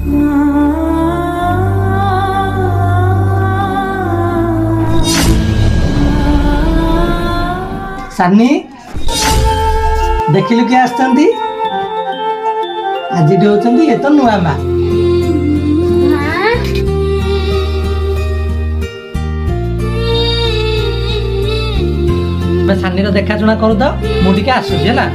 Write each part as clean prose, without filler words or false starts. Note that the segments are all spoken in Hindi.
सानी देखिलु किए आसती आज होती ये तो नुआ माँ सानी देखा शुणा करू तो मुझे आसूसी है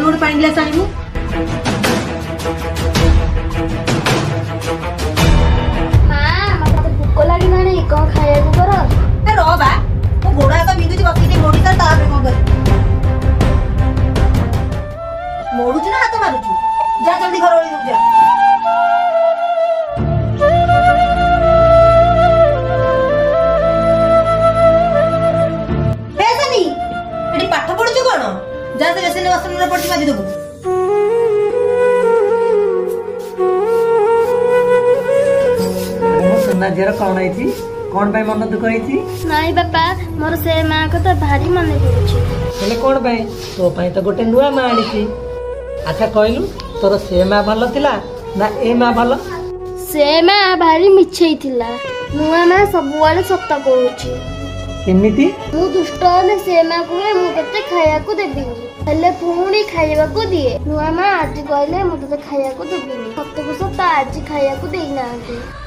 गोल पानी गिलास आनिबू भोक लगी ना कौन खाया कर रहा मो गोड़ हाथ बिंदुची बस मोड़ी कौन कर मोड़ू ना हाथ मारुचु जा जल्दी घर ओली जा पाठ पढ़ुचु कौन जा बेसन बसन पड़ी माजी देबू सोना झीर कौन है कौन पाई मन दुख होई नहीं बापा मोर से माँ को तो भारी मन पड़ुची कौन पाई तो पाई तो गोटे नुआ माँ आनी अच्छा कहलु तोर से माँ भल थिला ना ए माँ भल से माँ भारी मिछई थिला नुआ माँ सबुआले सत कहूची केमिति मु दुष्ट हेले से माँ को मु केते खाया को देबिनी हेले पुणी खाइबा को दिए नुआ माँ आज कहले मु तते खाया को देबिनी सत को सत आज खाया को देई नांती